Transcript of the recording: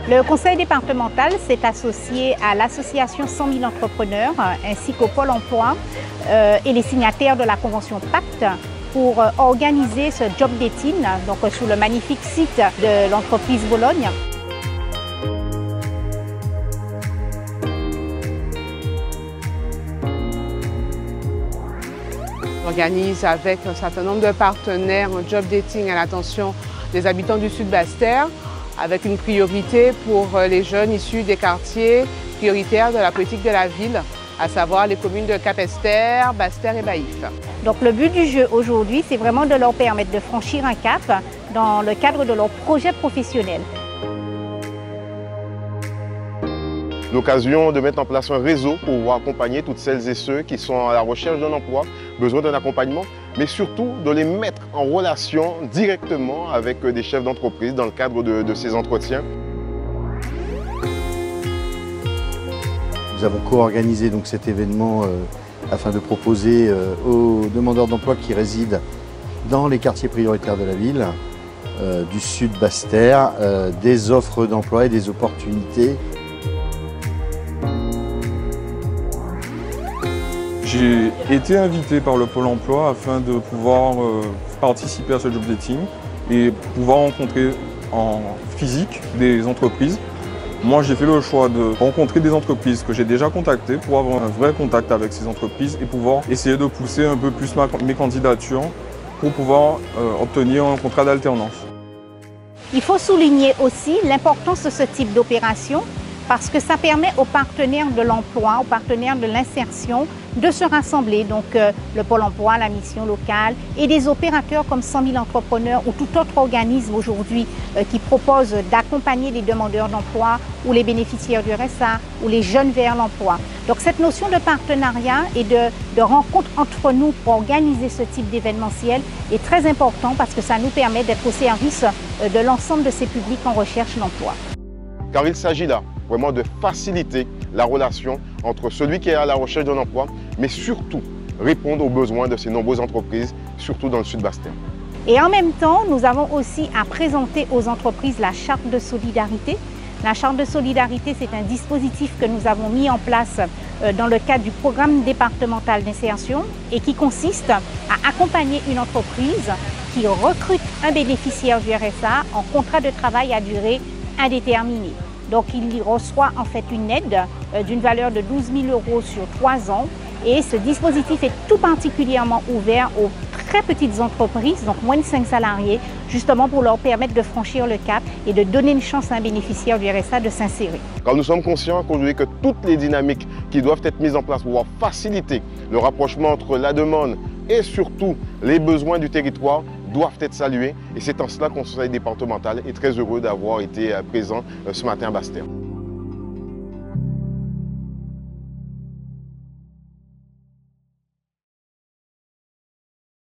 Le conseil départemental s'est associé à l'association 100 000 entrepreneurs ainsi qu'au Pôle emploi et les signataires de la convention Pacte pour organiser ce job dating donc sur le magnifique site de l'entreprise Bologne. On organise avec un certain nombre de partenaires un job dating à l'attention des habitants du Sud Basse-Terre, avec une priorité pour les jeunes issus des quartiers prioritaires de la politique de la ville, à savoir les communes de Capesterre, Basse-Terre et Baïf. Donc le but du jeu aujourd'hui, c'est vraiment de leur permettre de franchir un cap dans le cadre de leur projet professionnel. L'occasion de mettre en place un réseau pour pouvoir accompagner toutes celles et ceux qui sont à la recherche d'un emploi, besoin d'un accompagnement, mais surtout de les mettre en relation directement avec des chefs d'entreprise dans le cadre de ces entretiens. Nous avons co-organisé donc cet événement afin de proposer aux demandeurs d'emploi qui résident dans les quartiers prioritaires de la ville, du Sud Basse-Terre, des offres d'emploi et des opportunités. J'ai été invité par le Pôle emploi afin de pouvoir participer à ce job dating et pouvoir rencontrer en physique des entreprises. Moi, j'ai fait le choix de rencontrer des entreprises que j'ai déjà contactées pour avoir un vrai contact avec ces entreprises et pouvoir essayer de pousser un peu plus mes candidatures pour pouvoir obtenir un contrat d'alternance. Il faut souligner aussi l'importance de ce type d'opération parce que ça permet aux partenaires de l'emploi, aux partenaires de l'insertion de se rassembler, donc le Pôle emploi, la mission locale et des opérateurs comme 100 000 entrepreneurs ou tout autre organisme aujourd'hui qui propose d'accompagner les demandeurs d'emploi ou les bénéficiaires du RSA ou les jeunes vers l'emploi. Donc cette notion de partenariat et de rencontre entre nous pour organiser ce type d'événementiel est très important parce que ça nous permet d'être au service de l'ensemble de ces publics en recherche d'emploi. Car il s'agit là vraiment de faciliter la relation entre celui qui est à la recherche d'un emploi, mais surtout répondre aux besoins de ces nombreuses entreprises, surtout dans le Sud Basse-Terre. Et en même temps, nous avons aussi à présenter aux entreprises la charte de solidarité. La charte de solidarité, c'est un dispositif que nous avons mis en place dans le cadre du programme départemental d'insertion et qui consiste à accompagner une entreprise qui recrute un bénéficiaire du RSA en contrat de travail à durée indéterminée. Donc il reçoit en fait une aide d'une valeur de 12 000 € sur 3 ans et ce dispositif est tout particulièrement ouvert aux très petites entreprises, donc moins de 5 salariés, justement pour leur permettre de franchir le cap et de donner une chance à un bénéficiaire du RSA de s'insérer. Car nous sommes conscients qu'aujourd'hui que toutes les dynamiques qui doivent être mises en place pour pouvoir faciliter le rapprochement entre la demande et surtout les besoins du territoire doivent être salués et c'est en cela que le conseil départemental est très heureux d'avoir été présent ce matin à Basse-Terre.